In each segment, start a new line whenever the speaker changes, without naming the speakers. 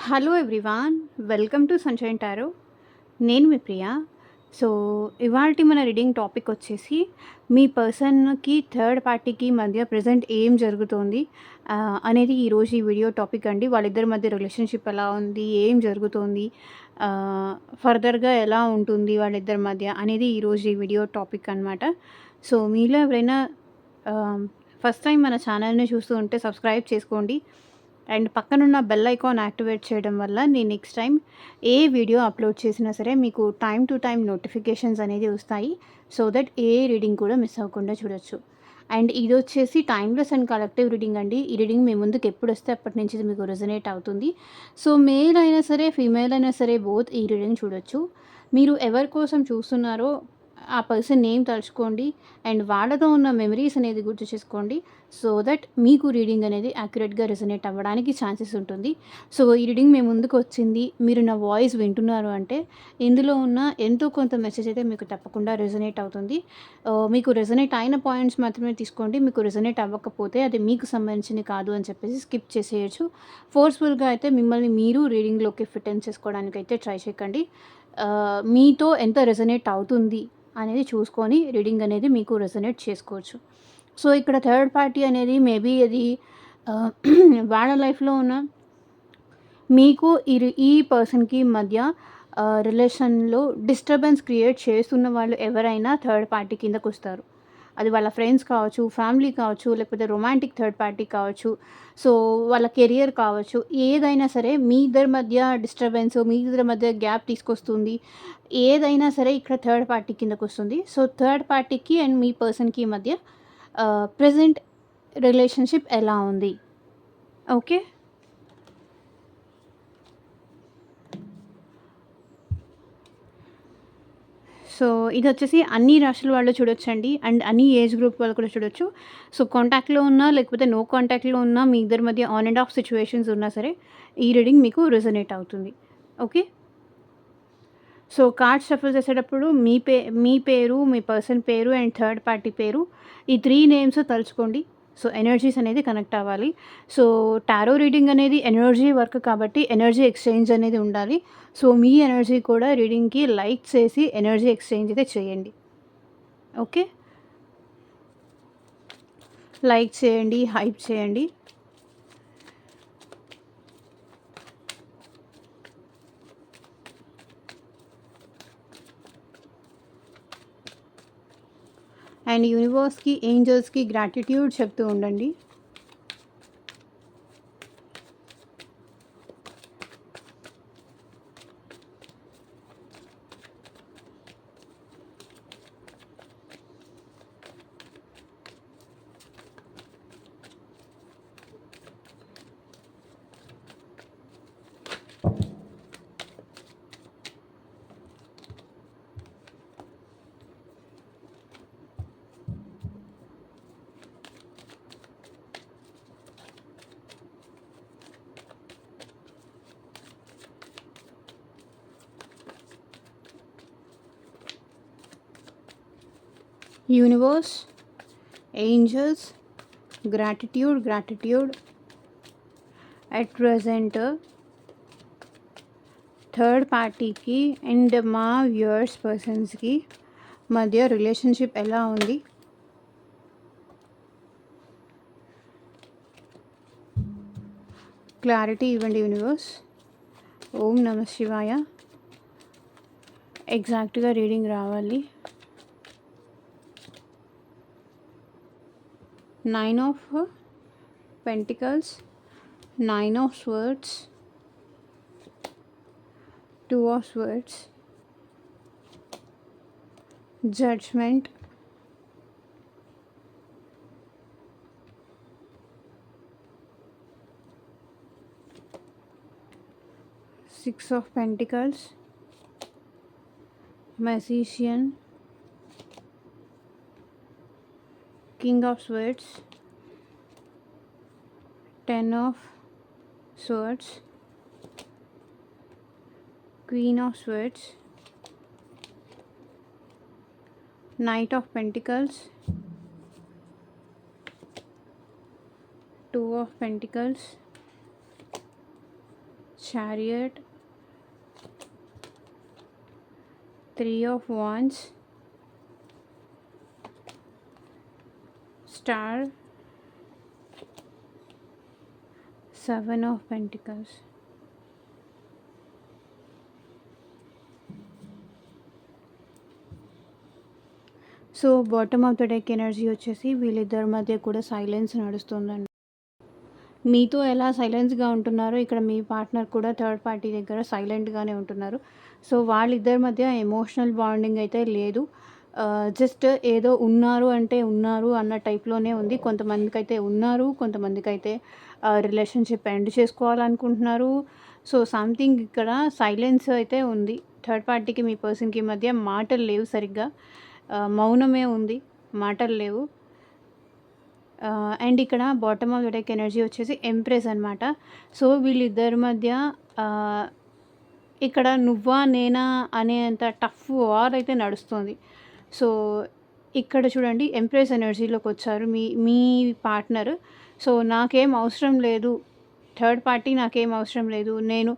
Hello everyone, welcome to sunshine tarot. నేను మీ ప్రియ. So, ఇవాల్టి మన రీడింగ్ టాపిక్ వచ్చేసి మీ పర్సన్‌కి, థర్డ్ పార్టీకి మధ్య ప్రెజెంట్ ఏం జరుగుతోంది అనేది ఈరోజు ఈ వీడియో టాపిక్ అండి. వాళ్ళిద్దరి మధ్య రిలేషన్‌షిప్ ఎలా ఉంది? ఏం జరుగుతోంది? ఫర్దర్‌గా ఎలా ఉంటుంది వాళ్ళిద్దరి మధ్య అనేది ఈరోజు ఈ వీడియో టాపిక్ అనమాట. సో, మీలో ఎవరైనా ఆహ్, ఫస్ట్ టైం మన ఛానల్‌ని చూస్తూ ఉంటే సబ్స్క్రైబ్ చేసుకోండి. అండ్ పక్కనున్న బెల్ ఐకాన్ యాక్టివేట్ చేయడం వల్ల నేను నెక్స్ట్ టైం ఏ వీడియో అప్లోడ్ చేసినా సరే మీకు టైం టు టైం నోటిఫికేషన్స్ అనేది వస్తాయి. సో దట్ ఏ రీడింగ్ కూడా మిస్ అవ్వకుండా చూడొచ్చు. అండ్ ఇదొచ్చేసి టైమ్‌లెస్ అండ్ కలెక్టివ్ రీడింగ్ అండి. ఈ రీడింగ్ మీ ముందుకు ఎప్పుడొస్తే అప్పటి నుంచి ఇది మీకు రెజొనేట్ అవుతుంది. సో మేల్ అయినా సరే, ఫీమేల్ అయినా సరే బోత్ ఈ రీడింగ్ చూడొచ్చు. మీరు ఎవరి కోసం చూస్తున్నారో ఆ పర్సన్ నేమ్ తలుచుకోండి. అండ్ వాళ్ళతో ఉన్న మెమరీస్ అనేది గుర్తు చేసుకోండి. సో దట్ మీకు రీడింగ్ అనేది యాక్యురేట్‌గా రెజొనేట్ అవ్వడానికి ఛాన్సెస్ ఉంటుంది. సో ఈ రీడింగ్ మీ ముందుకు వచ్చింది. మీరు నా వాయిస్ వింటున్నారు అంటే ఇందులో ఉన్న ఎంతో కొంత మెసేజ్ అయితే మీకు తప్పకుండా రెజొనేట్ అవుతుంది. మీకు రెజొనేట్ అయిన పాయింట్స్ మాత్రమే తీసుకోండి. మీకు రెజొనేట్ అవ్వకపోతే అది మీకు సంబంధించింది కాదు అని చెప్పేసి స్కిప్ చేసేయొచ్చు. ఫోర్స్‌ఫుల్‌గా అయితే మిమ్మల్ని మీరు రీడింగ్‌లోకి ఫిట్ ఇన్ చేసుకోవడానికైతే ట్రై చేయకండి. మీతో ఎంత రెజొనేట్ అవుతుంది అనేది చూసుకొని రీడింగ్ అనేది మీకు రెజొనేట్ చేసుకోవచ్చు. సో, ఇక్కడ థర్డ్ పార్టీ అనేది మేబీ అది ఆహ్, వాళ్ళ లైఫ్‌లో ఉన్న మీకు ఈ పర్సన్‌కి మధ్య రిలేషన్‌లో డిస్టర్బెన్స్ క్రియేట్ చేస్తున్న వాళ్ళు ఎవరైనా థర్డ్ పార్టీ కిందకొస్తారు. అది వాళ్ళ ఫ్రెండ్స్ కావచ్చు, ఫ్యామిలీ కావచ్చు, లేకపోతే రొమాంటిక్ థర్డ్ పార్టీ కావచ్చు. సో, వాళ్ళ కెరియర్ కావచ్చు. ఏదైనా సరే మీ ఇద్దరి మధ్య డిస్టర్బెన్స్, మీ ఇద్దరి మధ్య గ్యాప్ తీసుకొస్తుంది. ఏదైనా సరే ఇక్కడ third party కిందకొస్తుంది. So, third party and మీ పర్సన్‌కి మధ్య ప్రెజెంట్ రిలేషన్‌షిప్ ఎలా ఉంది? ఓకే. సో, ఇదొచ్చేసి అన్ని రాశుల వాళ్ళు చూడొచ్చండి. అండ్ అన్ని ఏజ్ గ్రూప్ వాళ్ళు కూడా చూడొచ్చు. సో, కాంటాక్ట్‌లో ఉన్నా, లేకపోతే నో కాంటాక్ట్‌లో ఉన్నా, మీ ఇద్దరి మధ్య ఆన్ అండ్ ఆఫ్ సిట్యుయేషన్స్ ఉన్నా సరే, ఈ రీడింగ్ మీకు రెజొనేట్ అవుతుంది. ఓకే. సో, కార్డ్స్ షఫుల్ చేసేటప్పుడు మీ పేరు, మీ పర్సన్ పేరు అండ్ థర్డ్ పార్టీ పేరు, ఈ 3 నేమ్స్ తలుచుకోండి. సో, ఎనర్జీస్ అనేది కనెక్ట్ అవ్వాలి. సో, టారో రీడింగ్ అనేది ఎనర్జీ వర్క్ కాబట్టి ఎనర్జీ ఎక్స్‌చేంజ్ అనేది ఉండాలి. సో, మీ ఎనర్జీ కూడా రీడింగ్‌కి లైక్ చేసి ఎనర్జీ ఎక్స్‌చేంజ్ అయితే చేయండి. ఓకే. లైక్ చేయండి, హైప్ చేయండి. అండ్ యూనివర్స్‌కి, ఏంజెల్స్‌కి గ్రాటిట్యూడ్ చెప్తూ ఉండండి. Universe, angels, gratitude at present third party and మా వ్యూయర్స్ పర్సన్స్‌కి మధ్య రిలేషన్‌షిప్ ఎలా ఉంది? క్లారిటీ ఇవ్వండి యూనివర్స్. ఓం నమః శివాయ. ఎగ్జాక్ట్‌గా రీడింగ్ రావాలి. 9 of pentacles, 9 of swords, 2 of swords, judgement, 6 of pentacles, magician, king of swords, 10 of swords, queen of swords, knight of pentacles, 2 of pentacles, chariot, 3 of Wands, Star, 7 of Pentacles. So bottom of the deck energy వచ్చేసి వీళ్ళిద్దరి మధ్య కూడా silence నడుస్తుందండి. మీతో ఎలా సైలెన్స్గా ఉంటున్నారో ఇక్కడ మీ partner కూడా థర్డ్ పార్టీ దగ్గర సైలెంట్గానే ఉంటున్నారు. సో వాళ్ళిద్దరి మధ్య ఎమోషనల్ బాండింగ్ అయితే లేదు. జస్ట్ ఏదో ఉన్నారు అంటే ఉన్నారు అన్న టైప్లోనే ఉంది. కొంతమందికి అయితే ఉన్నారు, కొంతమందికి అయితే రిలేషన్షిప్ ఎండ్ చేసుకోవాలనుకుంటున్నారు. సో సంథింగ్ ఇక్కడ సైలెన్స్ అయితే ఉంది. థర్డ్ పార్టీకి మీ పర్సన్కి మధ్య మాటలు లేవు, సరిగ్గా మౌనమే ఉంది, మాటలు లేవు. అండ్ ఇక్కడ bottom of the deck energy వచ్చేసి ఎంప్రెస్ అనమాట. సో వీళ్ళిద్దరి మధ్య ఇక్కడ నువ్వా నేనా అనేంత టఫ్ వార్ అయితే నడుస్తుంది. సో ఇక్కడ చూడండి, ఎంప్రెస్ ఎనర్జీలోకి వచ్చారు మీ పార్ట్నర్. సో నాకేం అవసరం లేదు, థర్డ్ పార్టీ నాకేం అవసరం లేదు, నేను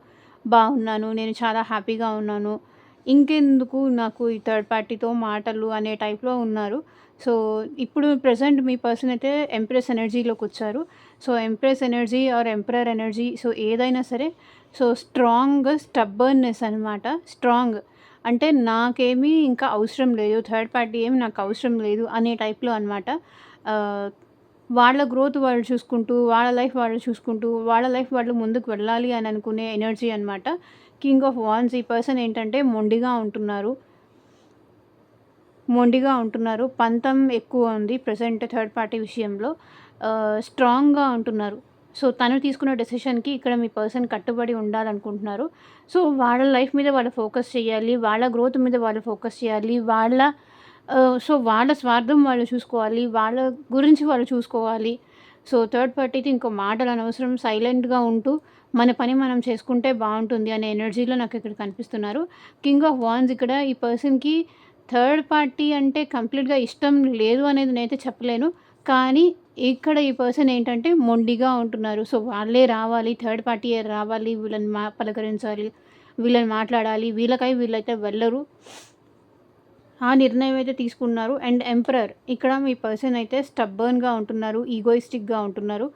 బాగున్నాను, నేను చాలా హ్యాపీగా ఉన్నాను, ఇంకెందుకు నాకు ఈ థర్డ్ పార్టీతో మాటలు అనే టైప్లో ఉన్నారు. సో ఇప్పుడు ప్రజెంట్ మీ పర్సన్ అయితే ఎంప్రెస్ ఎనర్జీలోకి వచ్చారు. So empress energy or emperor energy, so ఏదైనా సరే, సో స్ట్రాంగ్ స్టబ్బర్నెస్ అనమాట. స్ట్రాంగ్ అంటే నాకేమీ ఇంకా అవసరం లేదు, థర్డ్ పార్టీ ఏమి నాకు అవసరం లేదు అనే టైప్లో అనమాట. వాళ్ళ గ్రోత్ వాళ్ళు చూసుకుంటూ, వాళ్ళ లైఫ్ వాళ్ళు చూసుకుంటూ, వాళ్ళ లైఫ్ వాళ్ళు ముందుకు వెళ్ళాలి అని అనుకునే ఎనర్జీ అనమాట. కింగ్ ఆఫ్ వాన్స్ ఈ పర్సన్ ఏంటంటే మొండిగా ఉంటున్నారు. పంతం ఎక్కువ ఉంది ప్రజెంట్ థర్డ్ పార్టీ విషయంలో. స్ట్రాంగ్గా ఉంటున్నారు. సో తను తీసుకున్న డెసిషన్కి ఇక్కడ మీ పర్సన్ కట్టుబడి ఉండాలనుకుంటున్నారు. సో వాళ్ళ లైఫ్ మీద వాళ్ళు ఫోకస్ చేయాలి, వాళ్ళ గ్రోత్ మీద వాళ్ళు ఫోకస్ చేయాలి, వాళ్ళ స్వార్థం వాళ్ళు చూసుకోవాలి, వాళ్ళ గురించి వాళ్ళు చూసుకోవాలి. సో థర్డ్ పార్టీకి ఇంకో మాటలు అనవసరం, సైలెంట్గా ఉంటూ మన పని మనం చేసుకుంటే బాగుంటుంది అనే ఎనర్జీలో నాకు ఇక్కడ కనిపిస్తున్నారు. కింగ్ ఆఫ్ వాన్స్ ఇక్కడ ఈ పర్సన్కి థర్డ్ పార్టీ అంటే కంప్లీట్గా ఇష్టం లేదు అనేది నేనైతే చెప్పలేను. కానీ ఇక్కడ ఈ పర్సన్ ఏంటంటే మొండిగా ఉంటున్నారు. సో వాళ్ళే రావాలి, థర్డ్ పార్టీయే రావాలి, వీళ్ళని పలకరించాలి, వీళ్ళని మాట్లాడాలి, వీళ్ళైతే వెళ్ళరు, ఆ నిర్ణయం అయితే తీసుకున్నారు. అండ్ ఎంపరర్ ఇక్కడ మీ పర్సన్ అయితే స్టబ్బర్న్గా ఉంటున్నారు, ఈగోయిస్టిక్గా ఉంటున్నారు,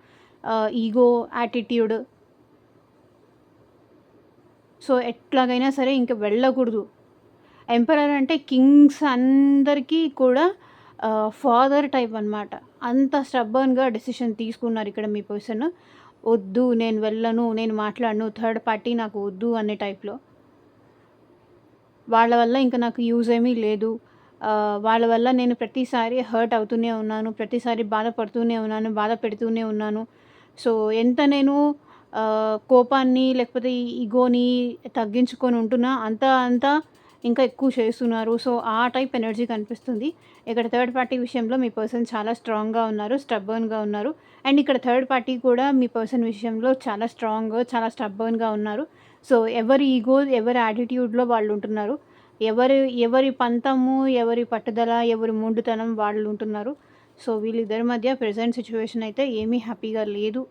ఈగో యాటిట్యూడ్. సో ఎట్లాగైనా సరే ఇంక వెళ్ళకూడదు. ఎంపరర్ అంటే కింగ్స్ అందరికీ కూడా ఫాదర్ టైప్ అనమాట. అంత స్టబ్బర్న్గా డెసిషన్ తీసుకున్నారు ఇక్కడ మీ పర్సన్. వద్దు, నేను వెళ్ళను, నేను మాట్లాడను, థర్డ్ పార్టీ నాకు వద్దు అనే టైప్లో. వాళ్ళ వల్ల ఇంకా నాకు యూజ్ ఏమీ లేదు, వాళ్ళ వల్ల నేను ప్రతిసారి హర్ట్ అవుతూనే ఉన్నాను, ప్రతిసారి బాధపడుతూనే ఉన్నాను, బాధ పెడుతూనే ఉన్నాను. సో ఎంత నేను కోపాన్ని లేకపోతే ఈగోని తగ్గించుకొని ఉంటున్నా అంతా ఇంకా ఎక్కువ చేస్తున్నారు. సో ఆ టైప్ ఎనర్జీ కనిపిస్తుంది. ఇక్కడ థర్డ్ పార్టీ విషయంలో మీ పర్సన్ చాలా స్ట్రాంగ్గా ఉన్నారు, స్టబ్బర్న్గా ఉన్నారు. అండ్ ఇక్కడ థర్డ్ పార్టీ కూడా మీ పర్సన్ విషయంలో చాలా స్ట్రాంగ్, చాలా స్టబ్బర్న్గా ఉన్నారు. సో ఎవరి ఈగో, ఎవరి యాటిట్యూడ్లో వాళ్ళు ఉంటున్నారు, ఎవరి పంతము, ఎవరి పట్టుదల, ఎవరి మొండితనం వాళ్ళు ఉంటున్నారు. సో వీళ్ళిద్దరి మధ్య ప్రెజెంట్ సిచ్యువేషన్ అయితే ఏమీ హ్యాపీగా లేదు,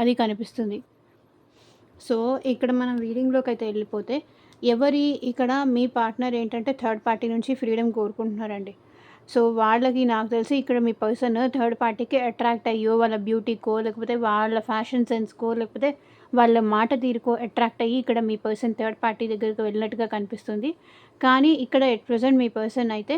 అది కనిపిస్తుంది. సో ఇక్కడ మనం రీడింగ్లోకి అయితే వెళ్ళిపోతే, ఇక్కడ మీ పార్ట్నర్ ఏంటంటే థర్డ్ పార్టీ నుంచి ఫ్రీడమ్ కోరుకుంటున్నారండి. సో వాళ్ళకి నాకు తెలిసి ఇక్కడ మీ పర్సన్ థర్డ్ పార్టీకి అట్రాక్ట్ అయ్యో, వాళ్ళ బ్యూటీకో, లేకపోతే వాళ్ళ ఫ్యాషన్ సెన్స్కో, లేకపోతే వాళ్ళ మాట తీరుకో అట్రాక్ట్ అయ్యి ఇక్కడ మీ పర్సన్ థర్డ్ పార్టీ దగ్గరికి వెళ్ళినట్టుగా కనిపిస్తుంది. కానీ ఇక్కడ ఎట్ ప్రెజెంట్ మీ పర్సన్ అయితే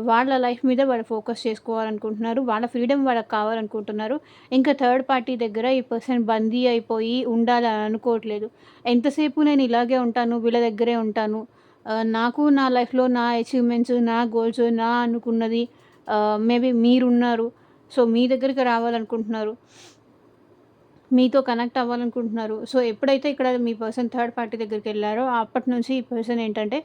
వాళ్ళ లైఫ్ మీద వాళ్ళు ఫోకస్ చేసుకోవాలనుకుంటున్నారు, వాళ్ళ ఫ్రీడమ్ వాళ్ళకి కావాలనుకుంటున్నారు. ఇంకా థర్డ్ పార్టీ దగ్గర ఈ పర్సన్ బందీ అయిపోయి ఉండాలని అనుకోవట్లేదు. ఎంతసేపు నేను ఇలాగే ఉంటాను, వీళ్ళ దగ్గరే ఉంటాను, నాకు నా లైఫ్లో నా అచీవ్మెంట్స్, నా గోల్స్, నా అనుకున్నది మేబీ మీరున్నారు, సో మీ దగ్గరికి రావాలనుకుంటున్నారు, మీతో కనెక్ట్ అవ్వాలనుకుంటున్నారు. సో ఎప్పుడైతే ఇక్కడ మీ పర్సన్ థర్డ్ పార్టీ దగ్గరికి వెళ్ళారో అప్పటి నుంచి ఈ పర్సన్ ఏంటంటే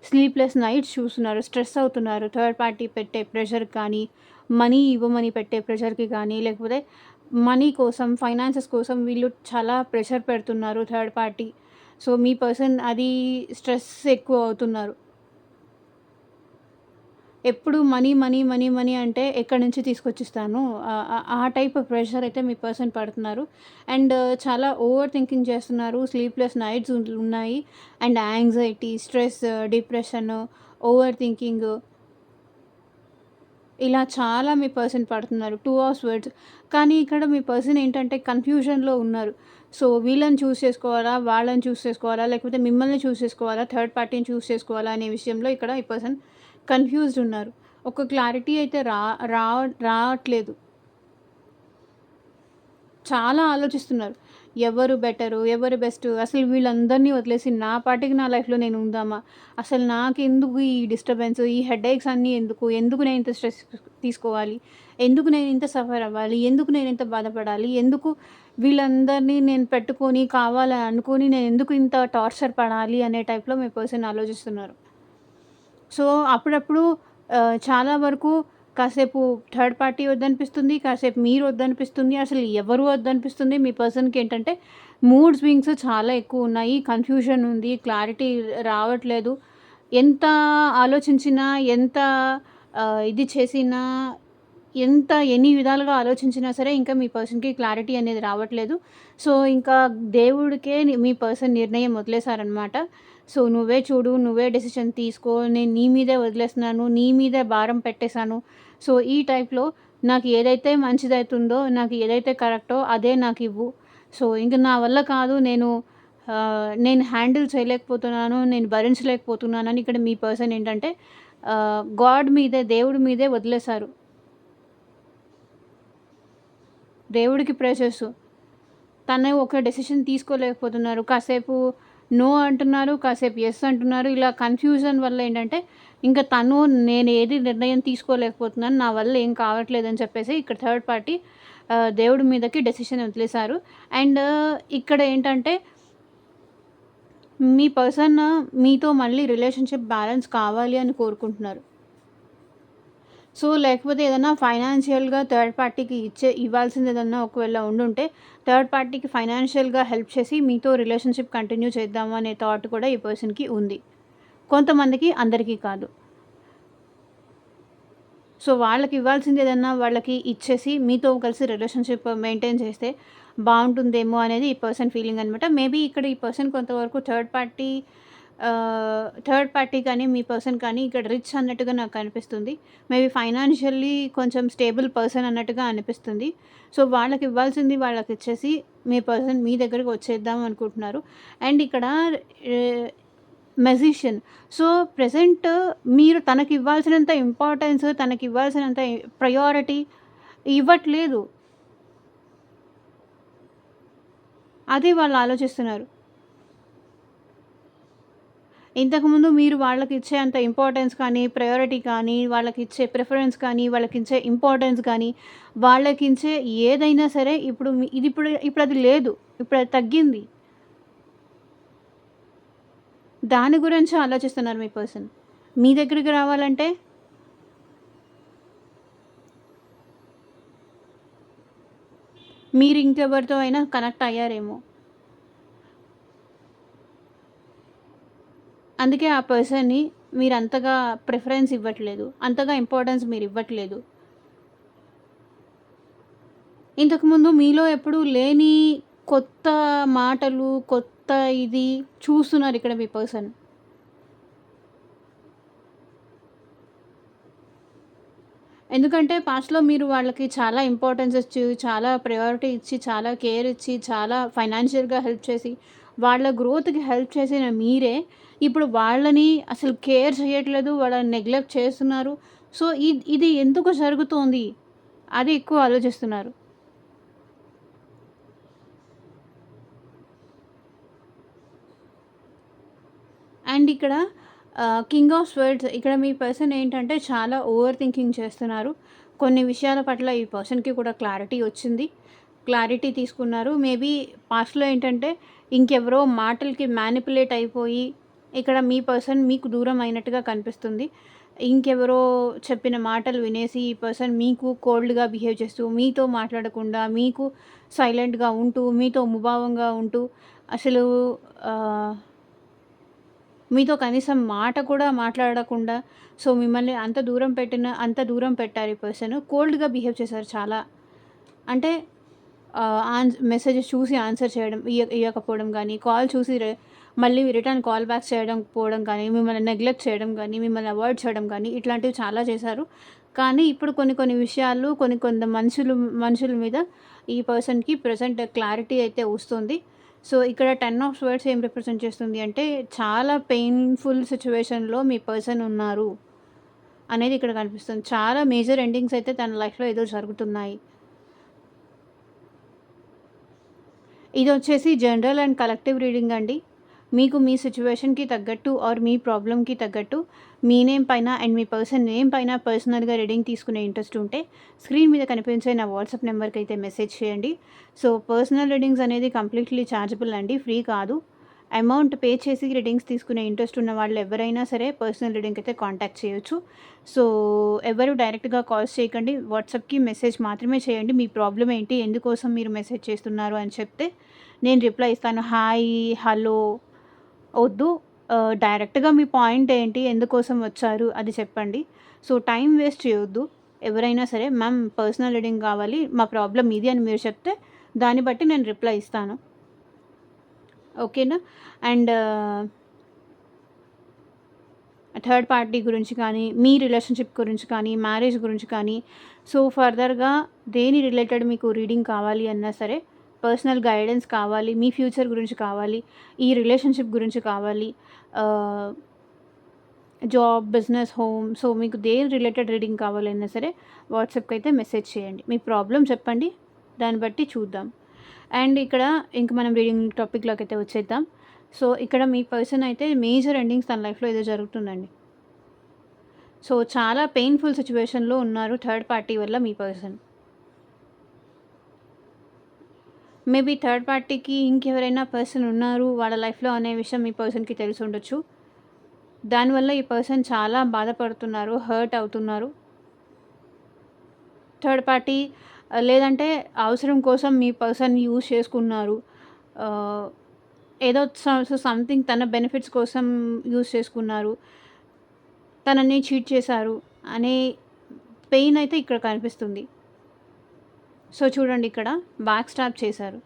స్లీప్లెస్ నైట్స్ చూస్తున్నారు, స్ట్రెస్ అవుతున్నారు. థర్డ్ పార్టీ పెట్టే ప్రెషర్ కానీ, మనీ ఇవ్వమని పెట్టే ప్రెషర్కి కానీ, లేకపోతే మనీ కోసం, ఫైనాన్సెస్ కోసం వీళ్ళు చాలా ప్రెషర్ పెడుతున్నారు థర్డ్ పార్టీ. సో మీ పర్సన్ అది స్ట్రెస్ ఎక్కువ అవుతున్నారు. ఎప్పుడు మనీ, మనీ, మనీ, మనీ అంటే ఎక్కడి నుంచి తీసుకొచ్చిస్తాను? ఆ టైప్ ఆఫ్ ప్రెషర్ అయితే మీ పర్సన్ పడుతున్నారు. అండ్ చాలా ఓవర్ థింకింగ్ చేస్తున్నారు. స్లీప్‌లెస్ నైట్స్ ఉన్నాయి. And anxiety, stress, depression, over thinking ఇలా చాలా మీ పర్సన్ పడుతున్నారు. 2 అవర్స్ వర్డ్స్. కానీ ఇక్కడ మీ పర్సన్ ఏంటంటే కన్‌ఫ్యూజన్‌లో ఉన్నారు. సో, వీళ్ళని చూజ్ చేసుకోవాలా? వాళ్ళని చూజ్ చేసుకోవాలా? లేకపోతే మిమ్మల్ని చూజ్ చేసుకోవాలా? థర్డ్ పార్టీని చూజ్ చేసుకోవాలా? అనే విషయంలో ఇక్కడ ఈ పర్సన్ కన్‌ఫ్యూజ్డ్ ఉన్నారు. ఒక క్లారిటీ అయితే రా రావట్లేదు. చాలా ఆలోచిస్తున్నారు. ఎవరు బెటరు? ఎవరు బెస్టు? అసలు వీళ్ళందరిని వదిలేసి నా పాటికి నా లైఫ్‌లో నేను ఉందామా? అసలు నాకెందుకు ఈ డిస్టర్బెన్స్? ఈ హెడేక్స్ అన్నీ ఎందుకు? ఎందుకు నేను ఇంత స్ట్రెస్ తీసుకోవాలి? ఎందుకు నేను ఇంత సఫర్ అవ్వాలి? ఎందుకు నేను ఇంత బాధపడాలి? ఎందుకు వీళ్ళందరినీ నేను పెట్టుకొని కావాలని అనుకోని నేను ఎందుకు ఇంత టార్చర్ పడాలి? అనే టైప్‌లో మీ పర్సన్ ఆలోచిస్తున్నారు. సో, అప్పుడప్పుడు చాలా వరకు కాసేపు థర్డ్ పార్టీ వద్దనిపిస్తుంది. కాసేపు మీరు వద్దనిపిస్తుంది. అసలు ఎవరు వద్దనిపిస్తుంది. మీ పర్సన్‌కేంటంటే మూడ్ స్వింగ్స్ చాలా ఎక్కువున్నాయి. కన్‌ఫ్యూజన్ ఉంది. క్లారిటీ రావట్లేదు. ఎంత ఆలోచించినా, ఎంత ఇది చేసినా, ఎన్ని విధాలుగా ఆలోచించినా సరే ఇంకా మీ పర్సన్‌కి క్లారిటీ అనేది రావట్లేదు. సో, ఇంకా దేవుడికే మీ పర్సన్ నిర్ణయం వదిలేసారనమాట. సో, నువ్వే చూడు, నువ్వే డెసిషన్ తీసుకో, నేను నీ మీదే వదిలేస్తున్నాను, నీ మీదే భారం పెట్టేశాను. సో, ఈ టైప్‌లో నాకు ఏదైతే మంచిదైతుందో, నాకు ఏదైతే కరెక్టో అదే నాకివ్వు. సో, ఇంక నా వల్ల కాదు, నేను హ్యాండిల్ చేయలేకపోతున్నాను, నేను భరించలేకపోతున్నానని ఇక్కడ మీ పర్సన్ ఏంటంటే గాడ్ మీదే, దేవుడి మీదే వదిలేశారు. దేవుడికి ప్రే చేస్తూ. తను ఒక డెసిషన్ తీసుకోలేకపోతున్నారు. కాసేపు నో అంటున్నారు. కాసేపు యెస్ అంటున్నారు. ఇలా కన్‌ఫ్యూజన్ వల్ల ఏంటంటే, ఇంక నేను ఏది నిర్ణయం తీసుకోలేకపోతున్నాను. నా వల్ల ఏం కావట్లేదని చెప్పేసి ఇక్కడ థర్డ్ పార్టీ దేవుడి మీదకి డెసిషన్ వదిలేసారు. అండ్ ఇక్కడ ఏంటంటే, మీ పర్సన్ మీతో మళ్ళీ రిలేషన్‌షిప్ బ్యాలెన్స్ కావాలి అని కోరుకుంటున్నారు. సో, లేకపోతే ఏదన్నా ఫైనాన్షియల్‌గా థర్డ్ పార్టీకి ఇవ్వాల్సింది ఏదన్నా ఒకవేళ ఉండుంటే, థర్డ్ పార్టీకి ఫైనాన్షియల్‌గా హెల్ప్ చేసి మీతో రిలేషన్‌షిప్ కంటిన్యూ చేద్దాము అనే థాట్ కూడా ఈ పర్సన్‌కి ఉంది. కొంతమందికి, అందరికీ కాదు. సో, వాళ్ళకి ఇవ్వాల్సింది ఏదన్నా వాళ్ళకి ఇచ్చేసి మీతో కలిసి రిలేషన్‌షిప్ మెయింటైన్ చేస్తే బావుంటుందేమో అనేది ఈ పర్సన్ ఫీలింగ్ అనమాట. మేబీ ఇక్కడ ఈ పర్సన్ కొంతవరకు థర్డ్ పార్టీ కానీ, మీ పర్సన్ కానీ ఇక్కడ రిచ్ అన్నట్టుగా నాకు కనిపిస్తుంది. మేబీ ఫైనాన్షియల్లీ కొంచెం స్టేబుల్ పర్సన్ అన్నట్టుగా అనిపిస్తుంది. సో, వాళ్ళకి ఇవ్వాల్సింది వాళ్ళకిచ్చేసి మీ పర్సన్ మీ దగ్గరికి వచ్చేద్దాం అనుకుంటున్నారు. అండ్ ఇక్కడ ఆహ్, మెజిషియన్. సో, ప్రెజెంట్ మీరు తనకివ్వాల్సినంత ఇంపార్టెన్స్, తనకివ్వాల్సినంత ప్రయారిటీ ఇవ్వట్లేదు. అది వాళ్ళు ఆలోచిస్తున్నారు. ఇంతకుముందు మీరు వాళ్ళకిచ్చే అంత ఇంపార్టెన్స్ కానీ, ప్రయారిటీ కానీ, వాళ్ళకిచ్చే ప్రిఫరెన్స్ కానీ, వాళ్ళకిచ్చే ఇంపార్టెన్స్ కానీ, వాళ్ళకిచ్చే ఏదైనా సరే ఇప్పుడది లేదు. ఇప్పుడది తగ్గింది. దాని గురించి ఆలోచిస్తున్నారు మీ పర్సన్. మీ దగ్గరికి రావాలంటే మీరు ఇంకెవరితో అయినా కనెక్ట్ అయ్యారేమో. అందుకే ఆ పర్సన్‌ని మీరంతగా ప్రిఫరెన్స్ ఇవ్వట్లేదు. అంతగా ఇంపార్టెన్స్ మీరివ్వట్లేదు. ఇంతకుముందు మీలో ఎప్పుడూ లేని కొత్త మాటలు, కొత్త ఇది చూస్తున్నారిక్కడ మీ పర్సన్. ఎందుకంటే పాస్ట్‌లో మీరు వాళ్ళకి చాలా ఇంపార్టెన్స్ ఇచ్చి, చాలా ప్రయారిటీ ఇచ్చి, చాలా కేర్ ఇచ్చి, చాలా ఫైనాన్షియల్‌గా హెల్ప్ చేసి, వాళ్ళ గ్రోత్‌కి హెల్ప్ చేసిన మీరే, ఇప్పుడు వాళ్ళని అసలు కేర్ చేయట్లేదు. వాళ్ళని నెగ్లెక్ట్ చేస్తున్నారు. సో, ఇది ఎందుకు జరుగుతోంది? అది ఎక్కువ ఆలోచిస్తున్నారు. అండ్ ఇక్కడ కింగ్ ఆఫ్ స్వర్డ్స్ ఇక్కడ మీ పర్సన్ ఏంటంటే చాలా ఓవర్ థింకింగ్ చేస్తున్నారు. కొన్ని విషయాల పట్ల ఈ పర్సన్‌కి కూడా క్లారిటీ వచ్చింది. క్లారిటీ తీసుకున్నారు. మేబీ పాస్ట్‌లో ఏంటంటే ఇంకెవరో మాటలకి మ్యానిపులేట్ అయిపోయి ఇక్కడ మీ పర్సన్ మీకు దూరం అయినట్టుగా కనిపిస్తుంది. ఇంకెవరో చెప్పిన మాటలు వినేసి ఈ పర్సన్ మీకు కోల్డ్‌గా బిహేవ్ చేస్తూ, మీతో మాట్లాడకుండా, మీకు సైలెంట్‌గా ఉంటూ, మీతో ముభావంగా ఉంటూ అసలు ఆహ్ మీతో కనీసం మాట కూడా మాట్లాడకుండా, సో, మిమ్మల్ని అంత దూరం పెట్టారు ఈ పర్సన్. కోల్డ్‌గా బిహేవ్ చేశారు చాలా. అంటే మెసేజెస్ చూసి ఆన్సర్ చేయడం ఇయ్యకపోవడం గానీ, కాల్ చూసి మళ్ళీ రిటర్న్ కాల్ బ్యాక్ చేయడం పోవడం కానీ, మిమ్మల్ని నెగ్లెక్ట్ చేయడం గానీ, మిమ్మల్ని అవాయిడ్ చేయడం గానీ, ఇట్లాంటివి చాలా చేశారు. కానీ ఇప్పుడు కొన్ని కొన్ని విషయాలు కొంత మనుషుల మీద ఈ పర్సన్‌కి ప్రెజెంట్ క్లారిటీ అయితే వస్తుంది. సో, ఇక్కడ 10 ఆఫ్ స్వర్డ్స్ ఏం రిప్రజెంట్ చేస్తుంది అంటే, చాలా పెయిన్‌ఫుల్ సిట్యుయేషన్‌లో మీ పర్సన్ ఉన్నారు అనేది ఇక్కడ కనిపిస్తుంది. చాలా మేజర్ ఎండింగ్స్ అయితే తన లైఫ్‌లో ఏదో జరుగుతున్నాయి. ఇదొచ్చేసి జనరల్ అండ్ కలెక్టివ్ రీడింగ్ అండి. మీకు మీ సిట్యుయేషన్‌కి తగ్గట్టు ఆర్ మీ ప్రాబ్లమ్‌కి తగ్గట్టు మీ నేమ్ పైన అండ్ మీ పర్సన్ నేమ్ పైన పర్సనల్‌గా రీడింగ్ తీసుకునే ఇంట్రెస్ట్ ఉంటే స్క్రీన్ మీద కనిపించే నా వాట్సాప్ నెంబర్‌కి అయితే మెసేజ్ చేయండి. సో, పర్సనల్ రీడింగ్స్ అనేది కంప్లీట్‌లీ ఛార్జబుల్ అండి. ఫ్రీ కాదు. అమౌంట్ పే చేసి రీడింగ్స్ తీసుకునే ఇంట్రెస్ట్ ఉన్న వాళ్ళు ఎవరైనా సరే పర్సనల్ రీడింగ్‌కి అయితే కాంటాక్ట్ చేయొచ్చు. సో, ఎవరు డైరెక్ట్‌గా కాల్స్ చేయకండి. వాట్సాప్‌కి మెసేజ్ మాత్రమే చేయండి. మీ ప్రాబ్లమ్ ఏంటి? ఎందుకోసం మీరు మెసేజ్ చేస్తున్నారు అని చెప్తే నేను రిప్లై ఇస్తాను. హాయ్, హలో వద్దు. డైరెక్ట్‌గా మీ పాయింట్ ఏంటి? ఎందుకోసం వచ్చారు? అది చెప్పండి. సో, టైం వేస్ట్ చేయొద్దు. ఎవరైనా సరే, మ్యామ్ పర్సనల్ రీడింగ్ కావాలి. మా ప్రాబ్లమ్ ఇది అని మీరు చెప్తే దాన్ని బట్టి నేను రిప్లై ఇస్తాను. ఓకేనా? అండ్ థర్డ్ పార్టీ గురించి కానీ, మీ రిలేషన్‌షిప్ గురించి కానీ, మ్యారేజ్ గురించి కానీ, సో, ఫర్దర్‌గా దేని రిలేటెడ్ మీకు రీడింగ్ కావాలి అన్నా సరే, పర్సనల్ గైడెన్స్ కావాలి, మీ ఫ్యూచర్ గురించి కావాలి, ఈ రిలేషన్‌షిప్ గురించి కావాలి, ఆహ్, జాబ్, బిజినెస్, హోమ్, సో, మీకు దేని రిలేటెడ్ రీడింగ్ కావాలన్నా సరే వాట్సాప్‌కి అయితే మెసేజ్ చేయండి. మీ ప్రాబ్లమ్ చెప్పండి. దాన్ని బట్టి చూద్దాం. అండ్ ఇక్కడ ఇంక మనం రీడింగ్ టాపిక్‌లోకి అయితే వచ్చేద్దాం. సో, ఇక్కడ మీ పర్సన్ అయితే మేజర్ ఎండింగ్స్ తన లైఫ్‌లో ఏదో జరుగుతుందండి. సో, చాలా పెయిన్‌ఫుల్ సిట్యుయేషన్‌లో ఉన్నారు థర్డ్ పార్టీ వల్ల మీ పర్సన్. మేబీ థర్డ్ పార్టీకి ఇంకెవరైనా పర్సన్ ఉన్నారు వాళ్ళ లైఫ్‌లో అనే విషయం మీ పర్సన్‌కి తెలిసుండొచ్చు. దానివల్ల ఈ పర్సన్ చాలా బాధపడుతున్నారు, హర్ట్ అవుతున్నారు. థర్డ్ పార్టీ లేదంటే అవసరం కోసం మీ పర్సన్‌ని యూజ్ చేసుకున్నారు. ఆహ్, ఏదో సంథింగ్ తన బెనిఫిట్స్ కోసం యూజ్ చేసుకున్నారు. తనని చీట్ చేశారు అనే పెయిన్ అయితే ఇక్కడ కనిపిస్తుంది. సో, చూడండి ఇక్కడ బ్యాక్ స్టాబ్ చేశారు.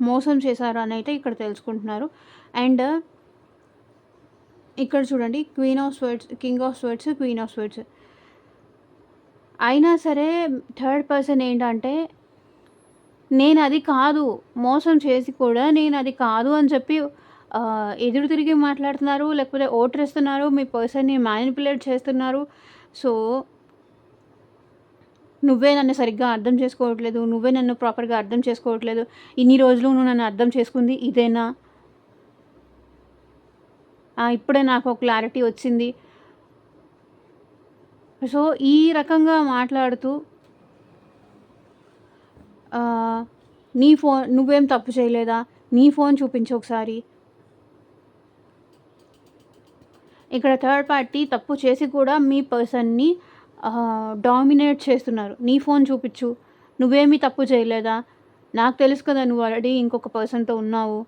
మోసం చేశారు అని అయితే ఇక్కడ తెలుసుకుంటున్నారు. అండ్ ఇక్కడ చూడండి queen of swords, king of swords, queen of swords. అయినా సరే థర్డ్ పర్సన్ ఏంటంటే నేనది కాదు, మోసం చేసి కూడా నేనది కాదు అని చెప్పి ఎదురు తిరిగి మాట్లాడుతున్నారు. లేకపోతే ఓటరేస్తున్నారు. మీ పర్సన్‌ని మ్యానిప్యులేట్ చేస్తున్నారు. సో, నువ్వే నన్ను సరిగ్గా అర్థం చేసుకోవట్లేదు. నువ్వే నన్ను ప్రాపర్‌గా అర్థం చేసుకోవట్లేదు. ఇన్ని రోజులు నువ్వు నన్ను అర్థం చేసుకుంది ఇదేనా? ఇప్పుడే నాకు ఒక క్లారిటీ వచ్చింది. సో, ఈ రకంగా మాట్లాడుతూ నీ ఫోన్ నువ్వేం తప్పు చేయలేదా? నీ ఫోన్ చూపించు ఒకసారి. ఇక్కడ థర్డ్ పార్టీ తప్పు చేసి కూడా మీ పర్సన్‌ని డామినేట్ చేస్తున్నారు. నీ ఫోన్ చూపిచ్చు. నువ్వేమీ తప్పు చేయలేదా? నాకు తెలుసు కదా! నువ్వు ఆల్రెడీ ఇంకొక పర్సన్‌తో ఉన్నావు.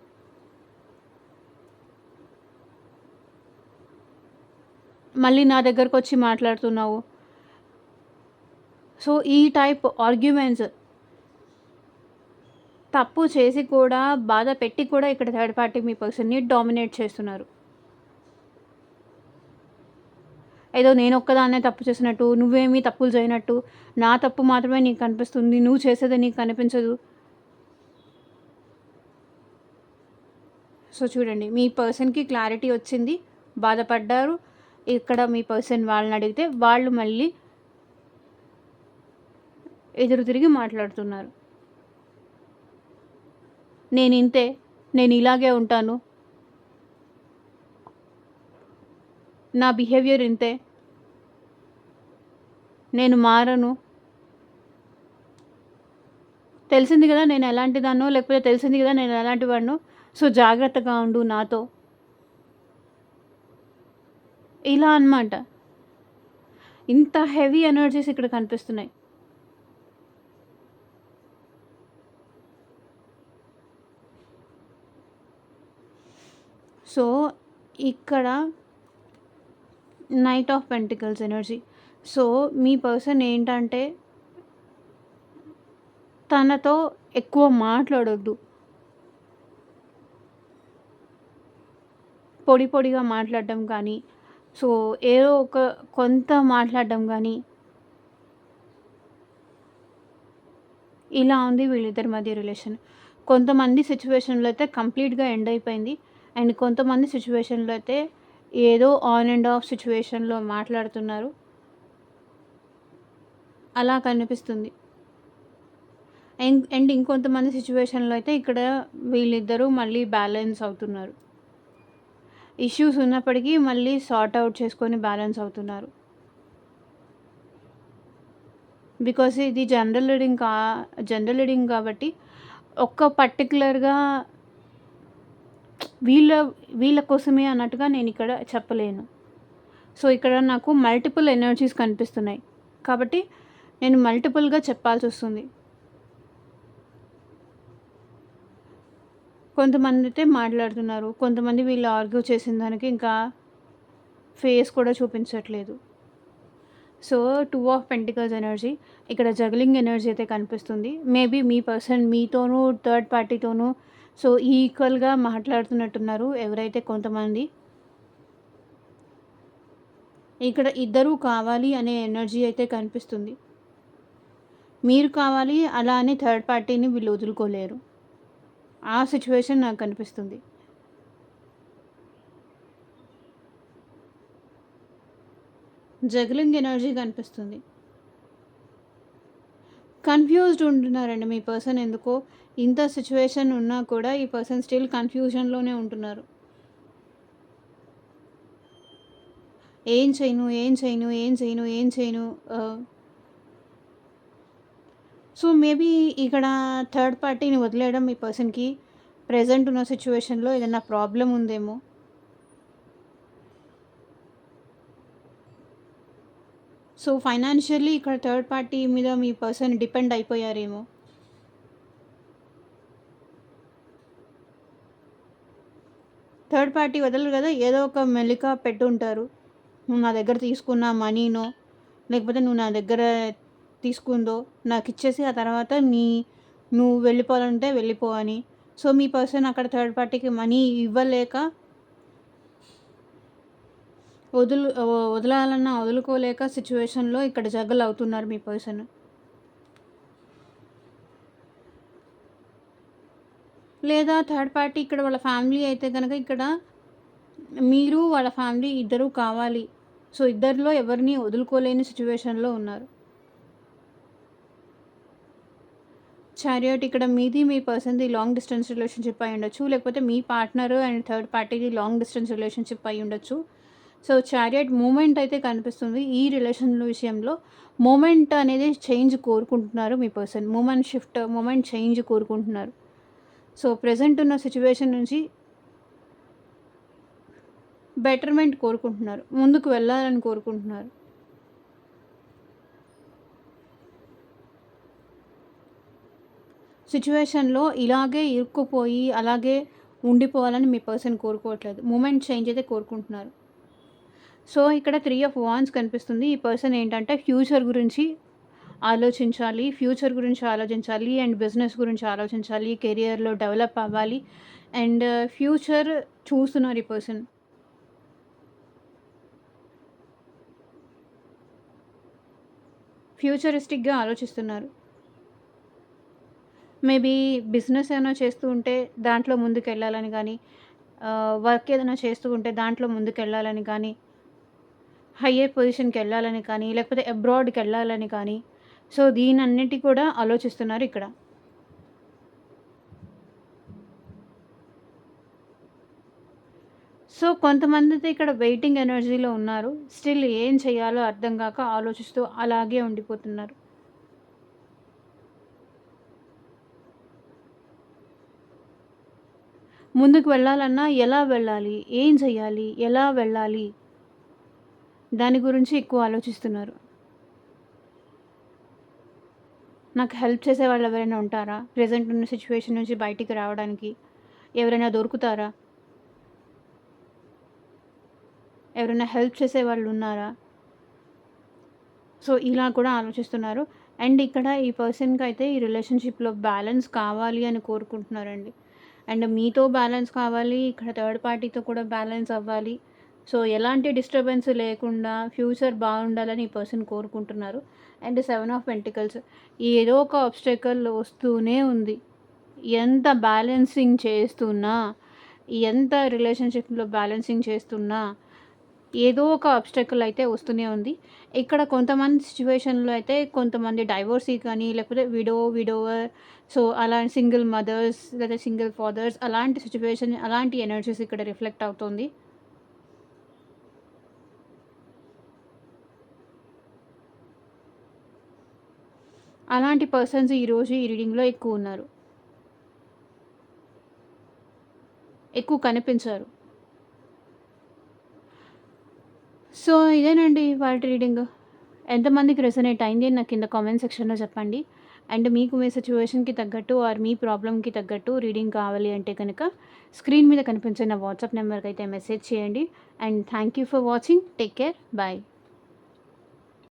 మళ్ళీ నా దగ్గరకొచ్చి మాట్లాడుతున్నావు. సో, ఈ టైప్ ఆర్గ్యుమెంట్స్ తప్పు చేసి కూడా, బాధ పెట్టి కూడా ఇక్కడ థర్డ్ పార్టీ మీ పర్సన్‌ని డామినేట్ చేస్తున్నారు. ఏదో నేనొక్కదాన్నే తప్పు చేసినట్టు, నువ్వేమీ తప్పులు చేయనట్టు, నా తప్పు మాత్రమే నీకు కనిపిస్తుంది. నువ్వు చేసేది నీకు కనిపించదు. సో, చూడండి మీ పర్సన్‌కి క్లారిటీ వచ్చింది. బాధపడ్డారు. ఇక్కడ మీ పర్సన్ వాళ్ళనడిగితే వాళ్ళు మళ్ళీ ఎదురు తిరిగి మాట్లాడుతున్నారు. నేనింతే. నేనిలాగే ఉంటాను. నా బిహేవియర్ ఇంతే. నేను మారను. తెలిసింది గదా! నేను ఎలాంటిదాన్నో, లేకపోతే తెలిసింది గదా! నేను ఎలాంటి వాడినో. సో, జాగ్రత్తగా ఉండు నాతో. ఇలా అనమాట. ఇంత హెవీ ఎనర్జీస్ ఇక్కడ కనిపిస్తున్నాయి. సో, ఇక్కడ knight of pentacles energy. So, me person ఏంటంటే తనతో ఎక్కువ మాట్లాడొద్దు. పొడిగా మాట్లాడడం కానీ, సో, ఏదో ఒక కొంత మాట్లాడడం గానీ, ఇలా ఉంది వీళ్ళిద్దరి మధ్య రిలేషన్. కొంతమంది సిట్యుయేషన్‌లో అయితే కంప్లీట్‌గా ఎండ్ అయిపోయింది. అండ్ కొంతమంది సిట్యుయేషన్‌లో అయితే ఏదో ఆన్ అండ్ ఆఫ్ సిట్యుయేషన్‌లో మాట్లాడుతున్నారు. అలా కనిపిస్తుంది. అండ్ ఇంకొంతమంది సిట్యుయేషన్‌లో అయితే ఇక్కడ వీళ్ళిద్దరూ మళ్ళీ బ్యాలెన్స్ అవుతున్నారు. ఇష్యూస్ ఉన్నప్పటికీ మళ్ళీ సార్ట్ ఔట్ చేసుకొని బ్యాలెన్స్ అవుతున్నారు. బికాజ్ ఇది జనరల్ రీడింగ్ కాబట్టి ఒక్క పర్టిక్యులర్‌గా వీళ్ళ వీళ్ళ కోసమే అన్నట్టుగా నేనిక్కడ చెప్పలేను. సో, ఇక్కడ నాకు మల్టిపుల్ ఎనర్జీస్ కనిపిస్తున్నాయి. కాబట్టి నేను మల్టిపుల్‌గా చెప్పాల్సొస్తుంది. కొంతమందైతే మాట్లాడుతున్నారు. కొంతమంది వీళ్ళు ఆర్గ్యూ చేసిన దానికి ఇంకా ఫేస్ కూడా చూపించట్లేదు. So, 2 of pentacles energy. ఇక్కడ జగ్లింగ్ ఎనర్జీ అయితే కనిపిస్తుంది. మేబీ మీ పర్సన్ మీతోనూ, థర్డ్ పార్టీతోనూ సో, ఈక్వల్‌గా మాట్లాడుతున్నట్టున్నారు ఎవరైతే కొంతమంది. ఇక్కడ ఇద్దరూ కావాలి అనే ఎనర్జీ అయితే కనిపిస్తుంది. మీరు కావాలి, అలా అని థర్డ్ పార్టీని వీళ్ళు వదులుకోలేరు. ఆ సిట్యుయేషన్ నాకు కనిపిస్తుంది. జగ్లింగ్ ఎనర్జీ కనిపిస్తుంది. కన్‌ఫ్యూజ్డ్ ఉంటున్నారండి మీ పర్సన్ ఎందుకో. ఇంత సిట్యుయేషన్ ఉన్నా కూడా ఈ పర్సన్ స్టిల్ కన్‌ఫ్యూజన్‌లోనే ఉంటున్నారు. ఏం చేయను. సో, మేబీ ఇక్కడ థర్డ్ పార్టీని వదిలేయడం మీ పర్సన్‌కి ప్రెజెంట్ ఉన్న సిట్యుయేషన్‌లో ఏదైనా ప్రాబ్లమ్ ఉందేమో. సో, ఫైనాన్షియల్లీ ఇక్కడ థర్డ్ పార్టీ మీద మీ పర్సన్ డిపెండ్ అయిపోయారేమో. థర్డ్ పార్టీ వదలరు కదా! ఏదో ఒక మెలిక పెట్టుంటారు. నువ్వు నా దగ్గర తీసుకున్న మనీనో, లేకపోతే నువ్వు నా దగ్గర తీసుకుందో నాకిచ్చేసి ఆ తర్వాత నువ్వు వెళ్ళిపోవాలంటే వెళ్ళిపో అని. సో, మీ పర్సన్ అక్కడ థర్డ్ పార్టీకి మనీ ఇవ్వలేక వదలాలన్నా వదులుకోలేక సిట్యుయేషన్‌లో ఇక్కడ జగ్గల్ అవుతున్నారు మీ పర్సన్. లేదా థర్డ్ పార్టీ ఇక్కడ వాళ్ళ ఫ్యామిలీ అయితే గనక ఇక్కడ మీరు, వాళ్ళ ఫ్యామిలీ ఇద్దరూ కావాలి. సో, ఇద్దరిలో ఎవరిని వదులుకోలేని సిట్యుయేషన్‌లో ఉన్నారు. చారియట్ ఇక్కడ మీది, మీ పర్సన్‌ది లాంగ్ డిస్టెన్స్ రిలేషన్‌షిప్ అయ్యుండొచ్చు. లేకపోతే మీ పార్ట్నర్ అండ్ థర్డ్ పార్టీది లాంగ్ డిస్టెన్స్ రిలేషన్‌షిప్ అయ్యుండొచ్చు. సో, చారియట్ మూమెంట్ అయితే కనిపిస్తుంది. ఈ రిలేషన్ విషయంలో మూమెంట్ అనేది చేంజ్ కోరుకుంటున్నారు మీ పర్సన్. మూమెంట్ చేంజ్ కోరుకుంటున్నారు. సో, ప్రెజెంట్ ఉన్న సిట్యుయేషన్ నుంచి బెటర్‌మెంట్ కోరుకుంటున్నారు. ముందుకు వెళ్ళాలని కోరుకుంటున్నారు. సిట్యుయేషన్‌లో ఇలాగే ఇరుక్కుపోయి, అలాగే ఉండిపోవాలని మీ పర్సన్ కోరుకోవట్లేదు. మూమెంట్ చేంజ్ అయితే కోరుకుంటున్నారు. సో, ఇక్కడ 3 ఆఫ్ వాండ్స్ కనిపిస్తుంది. ఈ పర్సన్ ఏంటంటే ఫ్యూచర్ గురించి ఆలోచించాలి అండ్ బిజినెస్ గురించి ఆలోచించాలి. కెరియర్‌లో డెవలప్ అవ్వాలి అండ్ ఫ్యూచర్ చూస్తున్నారు ఈ పర్సన్. ఫ్యూచరిస్టిక్‌గా ఆలోచిస్తున్నారు. మేబీ బిజినెస్ ఏమైనా చేస్తూ ఉంటే దాంట్లో ముందుకెళ్ళాలని గానీ, వర్క్ ఏదైనా చేస్తూ ఉంటే దాంట్లో ముందుకెళ్ళాలని కానీ, హయ్యర్ పొజిషన్‌కెళ్ళాలని కానీ, లేకపోతే అబ్రాడ్‌కెళ్ళాలని కానీ, సో, దీనన్నిటి కూడా ఆలోచిస్తున్నారు ఇక్కడ. సో, కొంతమందైతే ఇక్కడ వెయిటింగ్ ఎనర్జీలో ఉన్నారు. స్టిల్ ఏం చేయాలో అర్థం గాక ఆలోచిస్తూ అలాగే ఉండిపోతున్నారు. ముందుకు వెళ్ళాలన్నా ఎలా వెళ్ళాలి? ఏం చేయాలి? ఎలా వెళ్ళాలి? దాని గురించి ఎక్కువ ఆలోచిస్తున్నారు. నాకు హెల్ప్ చేసేవాళ్ళు ఎవరైనా ఉంటారా? ప్రెజెంట్ ఉన్న సిట్యుయేషన్ నుంచి బయటికి రావడానికి ఎవరైనా దొరుకుతారా? ఎవరైనా హెల్ప్ చేసేవాళ్ళు ఉన్నారా? సో, ఇలా కూడా ఆలోచిస్తున్నారు. అండ్ ఇక్కడ ఈ పర్సన్‌కైతే ఈ రిలేషన్‌షిప్‌లో బ్యాలెన్స్ కావాలి అని కోరుకుంటున్నారండి. అండ్ మీతో బ్యాలెన్స్ కావాలి, ఇక్కడ థర్డ్ పార్టీతో కూడా బ్యాలెన్స్ అవ్వాలి. సో, ఎలాంటి డిస్టర్బెన్స్ లేకుండా ఫ్యూచర్ బావుండాలని ఈ పర్సన్ కోరుకుంటున్నారు. అండ్ 7 ఆఫ్ పెంటికల్స్ ఏదో ఒక ఆబ్‌స్టాకల్ వస్తూనే ఉంది. ఎంత బ్యాలెన్సింగ్ చేస్తున్నా, ఎంత రిలేషన్‌షిప్‌లో బ్యాలెన్సింగ్ చేస్తున్నా ఏదో ఒక ఆబ్‌స్టాకల్ అయితే వస్తూనే ఉంది. ఇక్కడ కొంతమంది సిట్యుయేషన్‌లో అయితే కొంతమంది డైవోర్సీ కానీ, లేకపోతే విడోవర్, సో, అలా సింగిల్ మదర్స్ లేదా సింగిల్ ఫాదర్స్ అలాంటి సిట్యుయేషన్, అలాంటి ఎనర్జీస్ ఇక్కడ రిఫ్లెక్ట్ అవుతుంది. అలాంటి పర్సన్స్ ఈరోజు ఈ రీడింగ్‌లో ఎక్కువున్నారు. ఎక్కువ కనిపించారు. సో, ఇదేనండి ఇవాల్టి రీడింగ్. ఎంతమందికి రెసొనేట్ అయింది అని నాకు కింద కామెంట్ సెక్షన్‌లో చెప్పండి. అండ్ మీకు మీ సిట్యుయేషన్‌కి తగ్గట్టు ఆర్ మీ ప్రాబ్లమ్‌కి తగ్గట్టు రీడింగ్ కావాలి అంటే గనక స్క్రీన్ మీద కనిపించే నా వాట్సాప్ నెంబర్‌కైతే మెసేజ్ చేయండి. And thank you for watching. Take care. Bye.